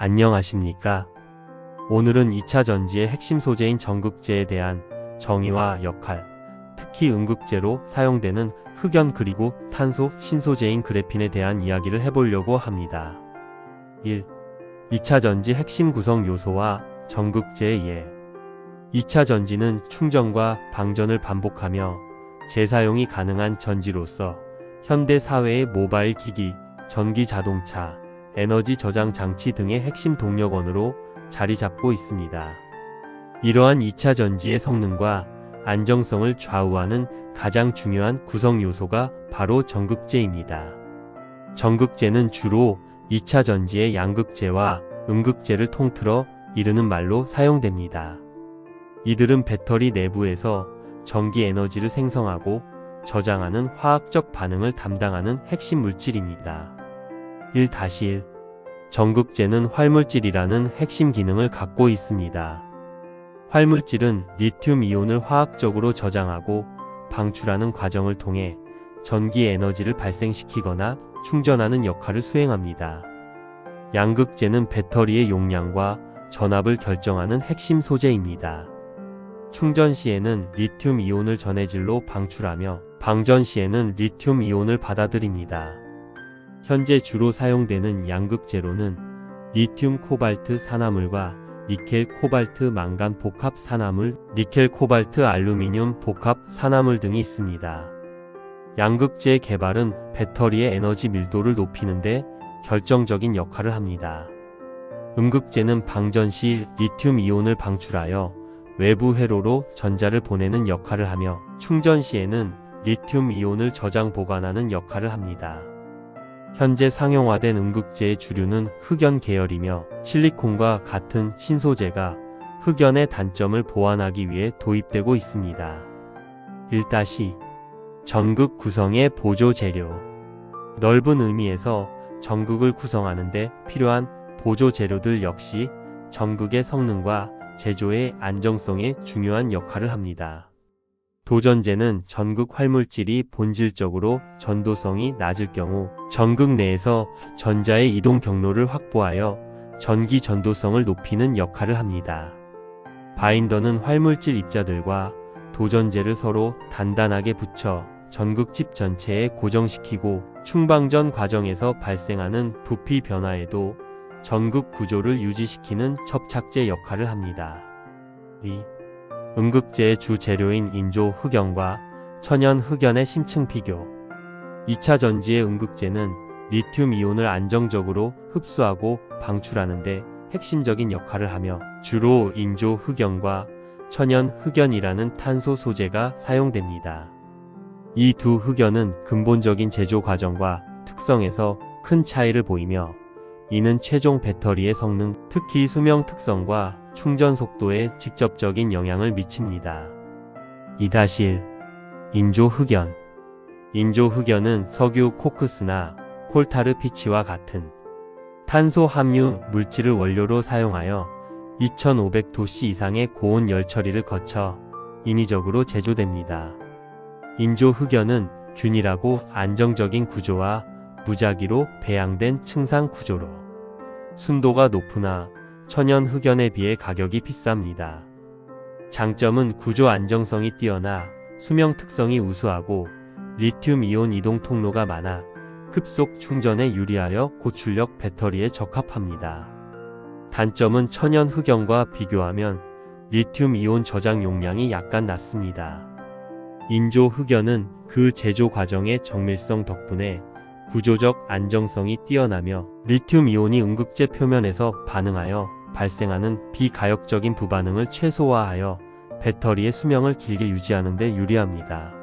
안녕하십니까? 오늘은 2차 전지의 핵심 소재인 전극제에 대한 정의와 역할, 특히 음극제로 사용되는 흑연 그리고 탄소 신소재인 그래핀에 대한 이야기를 해보려고 합니다. 1. 2차 전지 핵심 구성 요소와 전극제의 예. 2차 전지는 충전과 방전을 반복하며 재사용이 가능한 전지로서 현대 사회의 모바일 기기, 전기 자동차, 에너지 저장 장치 등의 핵심 동력원으로 자리 잡고 있습니다. 이러한 2차 전지의 성능과 안정성을 좌우하는 가장 중요한 구성 요소가 바로 전극제입니다. 전극제는 주로 2차 전지의 양극재와 음극재를 통틀어 이르는 말로 사용됩니다. 이들은 배터리 내부에서 전기 에너지를 생성하고 저장하는 화학적 반응을 담당하는 핵심 물질입니다. 1-1 전극제는 활물질이라는 핵심 기능을 갖고 있습니다. 활물질은 리튬 이온을 화학적으로 저장하고 방출하는 과정을 통해 전기 에너지를 발생시키거나 충전하는 역할을 수행합니다. 양극재는 배터리의 용량과 전압을 결정하는 핵심 소재입니다. 충전 시에는 리튬 이온을 전해질로 방출하며 방전 시에는 리튬 이온을 받아들입니다. 현재 주로 사용되는 양극재로는 리튬 코발트 산화물과 니켈 코발트 망간 복합 산화물, 니켈 코발트 알루미늄 복합 산화물 등이 있습니다. 양극재의 개발은 배터리의 에너지 밀도를 높이는 데 결정적인 역할을 합니다. 음극재는 방전 시 리튬 이온을 방출하여 외부 회로로 전자를 보내는 역할을 하며 충전 시에는 리튬 이온을 저장 보관하는 역할을 합니다. 현재 상용화된 음극재의 주류는 흑연 계열이며 실리콘과 같은 신소재가 흑연의 단점을 보완하기 위해 도입되고 있습니다. 1-2 전극 구성의 보조 재료. 넓은 의미에서 전극을 구성하는 데 필요한 보조 재료들 역시 전극의 성능과 제조의 안정성에 중요한 역할을 합니다. 도전제는 전극 활물질이 본질적으로 전도성이 낮을 경우 전극 내에서 전자의 이동 경로를 확보하여 전기 전도성을 높이는 역할을 합니다. 바인더는 활물질 입자들과 도전제를 서로 단단하게 붙여 전극칩 전체에 고정시키고 충방전 과정에서 발생하는 부피 변화에도 전극 구조를 유지시키는 접착제 역할을 합니다. 2. 음극재의 주 재료인 인조 흑연과 천연 흑연의 심층 비교. 2차 전지의 음극재는 리튬 이온을 안정적으로 흡수하고 방출하는 데 핵심적인 역할을 하며 주로 인조 흑연과 천연 흑연이라는 탄소 소재가 사용됩니다. 이 두 흑연은 근본적인 제조 과정과 특성에서 큰 차이를 보이며 이는 최종 배터리의 성능, 특히 수명 특성과 충전 속도에 직접적인 영향을 미칩니다. 2-1 인조 흑연. 인조 흑연은 석유 코크스나 콜타르 피치와 같은 탄소 함유 물질을 원료로 사용하여 2500도씨 이상의 고온 열 처리를 거쳐 인위적으로 제조됩니다. 인조 흑연은 균일하고 안정적인 구조와 무작위로 배양된 층상 구조로 순도가 높으나 천연 흑연에 비해 가격이 비쌉니다. 장점은 구조 안정성이 뛰어나 수명 특성이 우수하고 리튬 이온 이동 통로가 많아 급속 충전에 유리하여 고출력 배터리에 적합합니다. 단점은 천연 흑연과 비교하면 리튬 이온 저장 용량이 약간 낮습니다. 인조 흑연은 그 제조 과정의 정밀성 덕분에 구조적 안정성이 뛰어나며 리튬 이온이 음극재 표면에서 반응하여 발생하는 비가역적인 부반응을 최소화하여 배터리의 수명을 길게 유지하는 데 유리합니다.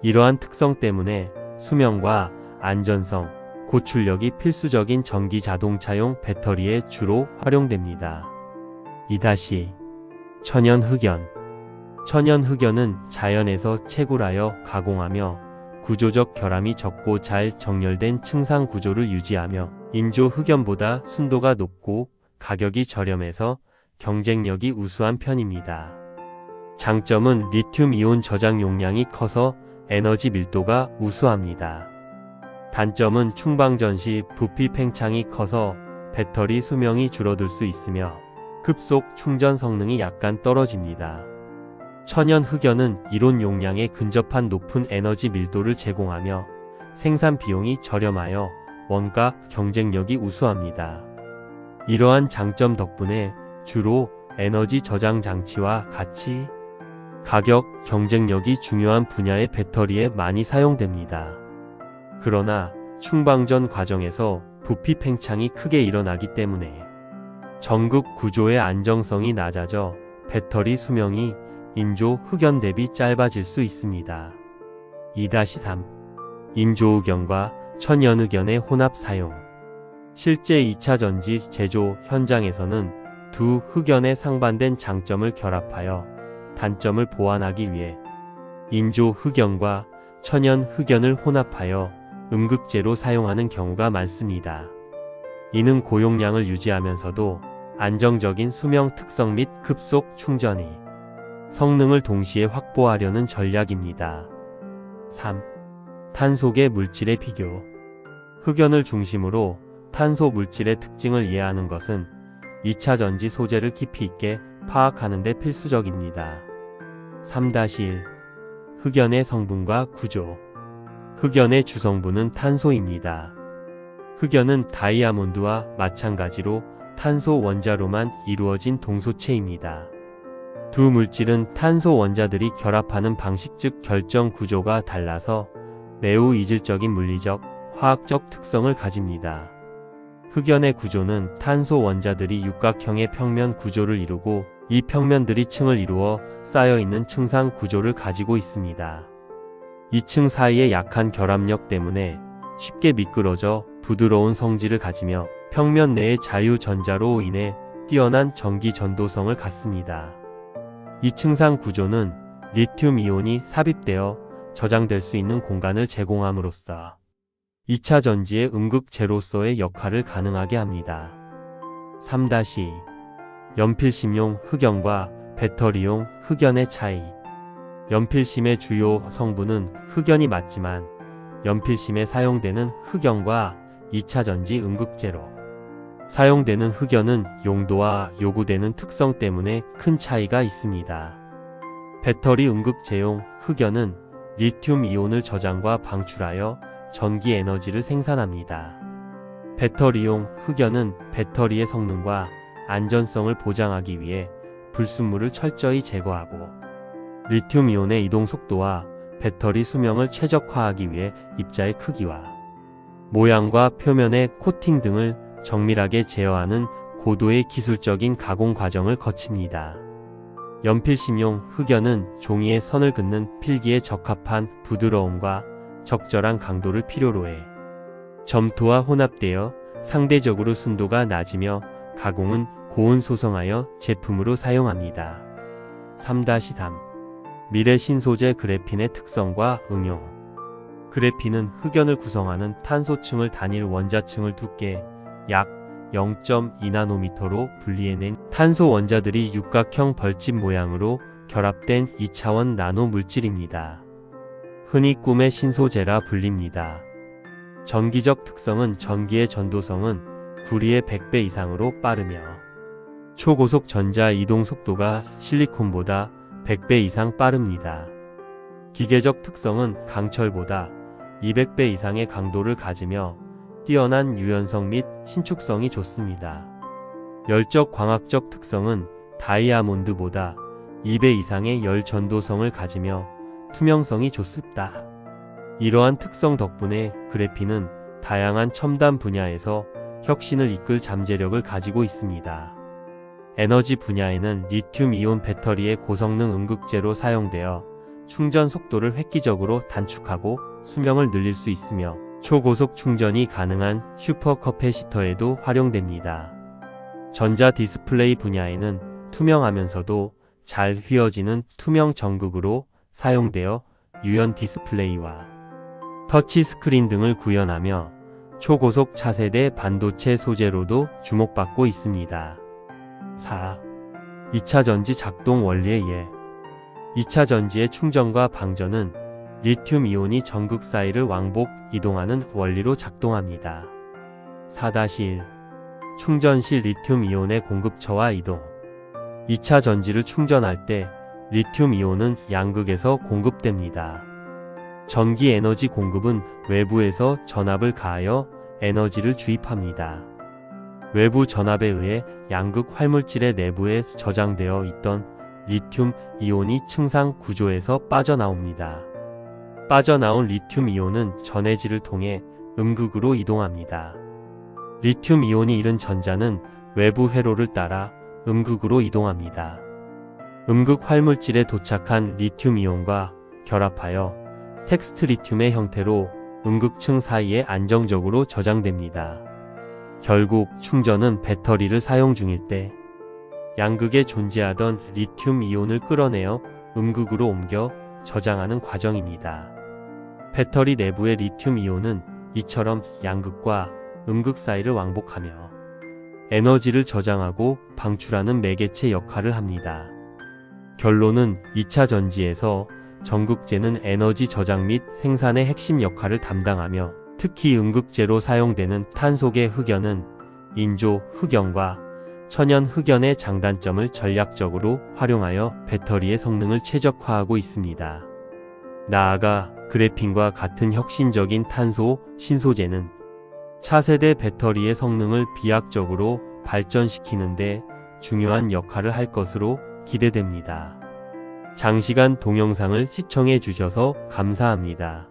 이러한 특성 때문에 수명과 안전성, 고출력이 필수적인 전기 자동차용 배터리에 주로 활용됩니다. 2- 천연 흑연. 천연 흑연은 자연에서 채굴하여 가공하며 구조적 결함이 적고 잘 정렬된 층상 구조를 유지하며 인조 흑연보다 순도가 높고 가격이 저렴해서 경쟁력이 우수한 편입니다. 장점은 리튬 이온 저장 용량이 커서 에너지 밀도가 우수합니다. 단점은 충방전 시 부피 팽창이 커서 배터리 수명이 줄어들 수 있으며 급속 충전 성능이 약간 떨어집니다. 천연 흑연은 이론 용량에 근접한 높은 에너지 밀도를 제공하며 생산 비용이 저렴하여 원가 경쟁력이 우수합니다. 이러한 장점 덕분에 주로 에너지 저장 장치와 같이 가격 경쟁력이 중요한 분야의 배터리에 많이 사용됩니다. 그러나 충방전 과정에서 부피 팽창이 크게 일어나기 때문에 전극 구조의 안정성이 낮아져 배터리 수명이 인조 흑연 대비 짧아질 수 있습니다. 2-3. 인조흑연과 천연흑연의 혼합 사용. 실제 2차 전지 제조 현장에서는 두 흑연의 상반된 장점을 결합하여 단점을 보완하기 위해 인조 흑연과 천연 흑연을 혼합하여 음극재로 사용하는 경우가 많습니다. 이는 고용량을 유지하면서도 안정적인 수명 특성 및 급속 충전이 성능을 동시에 확보하려는 전략입니다. 3. 탄소계 물질의 비교. 흑연을 중심으로 탄소 물질의 특징을 이해하는 것은 2차 전지 소재를 깊이 있게 파악하는 데 필수적입니다. 3-1. 흑연의 성분과 구조. 흑연의 주성분은 탄소입니다. 흑연은 다이아몬드와 마찬가지로 탄소 원자로만 이루어진 동소체입니다. 두 물질은 탄소 원자들이 결합하는 방식 즉 결정 구조가 달라서 매우 이질적인 물리적, 화학적 특성을 가집니다. 흑연의 구조는 탄소 원자들이 육각형의 평면 구조를 이루고 이 평면들이 층을 이루어 쌓여있는 층상 구조를 가지고 있습니다. 이 층 사이의 약한 결합력 때문에 쉽게 미끄러져 부드러운 성질을 가지며 평면 내의 자유전자로 인해 뛰어난 전기 전도성을 갖습니다. 이 층상 구조는 리튬 이온이 삽입되어 저장될 수 있는 공간을 제공함으로써 2차 전지의 음극재로서의 역할을 가능하게 합니다. 3-2. 연필심용 흑연과 배터리용 흑연의 차이. 연필심의 주요 성분은 흑연이 맞지만 연필심에 사용되는 흑연과 2차 전지 음극재로 사용되는 흑연은 용도와 요구되는 특성 때문에 큰 차이가 있습니다. 배터리 음극재용 흑연은 리튬 이온을 저장과 방출하여 전기 에너지를 생산합니다. 배터리용 흑연은 배터리의 성능과 안전성을 보장하기 위해 불순물을 철저히 제거하고 리튬 이온의 이동 속도와 배터리 수명을 최적화하기 위해 입자의 크기와 모양과 표면의 코팅 등을 정밀하게 제어하는 고도의 기술적인 가공 과정을 거칩니다. 연필심용 흑연은 종이에 선을 긋는 필기에 적합한 부드러움과 적절한 강도를 필요로 해 점토와 혼합되어 상대적으로 순도가 낮으며 가공은 고온소성하여 제품으로 사용합니다. 3-3. 미래 신소재 그래핀의 특성과 응용. 그래핀은 흑연을 구성하는 탄소층을 단일 원자층을 두께 약 0.2나노미터로 분리해낸 탄소 원자들이 육각형 벌집 모양으로 결합된 2차원 나노 물질입니다. 흔히 꿈의 신소재라 불립니다. 전기적 특성은 전기의 전도성은 구리의 100배 이상으로 빠르며 초고속 전자 이동 속도가 실리콘보다 100배 이상 빠릅니다. 기계적 특성은 강철보다 200배 이상의 강도를 가지며 뛰어난 유연성 및 신축성이 좋습니다. 열적 광학적 특성은 다이아몬드보다 2배 이상의 열 전도성을 가지며 투명성이 좋습니다. 이러한 특성 덕분에 그래핀은 다양한 첨단 분야에서 혁신을 이끌 잠재력을 가지고 있습니다. 에너지 분야에는 리튬이온 배터리의 고성능 음극재로 사용되어 충전 속도를 획기적으로 단축하고 수명을 늘릴 수 있으며 초고속 충전이 가능한 슈퍼커패시터에도 활용됩니다. 전자 디스플레이 분야에는 투명하면서도 잘 휘어지는 투명 전극으로 사용되어 유연 디스플레이와 터치 스크린 등을 구현하며 초고속 차세대 반도체 소재로도 주목받고 있습니다. 4. 2차 전지 작동 원리의 예. 2차 전지의 충전과 방전은 리튬 이온이 전극 사이를 왕복 이동하는 원리로 작동합니다. 4-1. 충전 시 리튬 이온의 공급처와 이동. 2차 전지를 충전할 때 리튬 이온은 양극에서 공급됩니다. 전기 에너지 공급은 외부에서 전압을 가하여 에너지를 주입합니다. 외부 전압에 의해 양극 활물질의 내부에 저장되어 있던 리튬 이온이 층상 구조에서 빠져나옵니다. 빠져나온 리튬 이온은 전해질을 통해 음극으로 이동합니다. 리튬 이온이 잃은 전자는 외부 회로를 따라 음극으로 이동합니다. 음극 활물질에 도착한 리튬 이온과 결합하여 텍스트 리튬의 형태로 음극층 사이에 안정적으로 저장됩니다. 결국 충전은 배터리를 사용 중일 때 양극에 존재하던 리튬 이온을 끌어내어 음극으로 옮겨 저장하는 과정입니다. 배터리 내부의 리튬 이온은 이처럼 양극과 음극 사이를 왕복하며 에너지를 저장하고 방출하는 매개체 역할을 합니다. 결론은 2차 전지에서 전극제는 에너지 저장 및 생산의 핵심 역할을 담당하며 특히 음극제로 사용되는 탄소계 흑연은 인조 흑연과 천연 흑연의 장단점을 전략적으로 활용하여 배터리의 성능을 최적화하고 있습니다. 나아가 그래핀과 같은 혁신적인 탄소 신소재는 차세대 배터리의 성능을 비약적으로 발전시키는 데 중요한 역할을 할 것으로 기대됩니다. 장시간 동영상을 시청해 주셔서 감사합니다.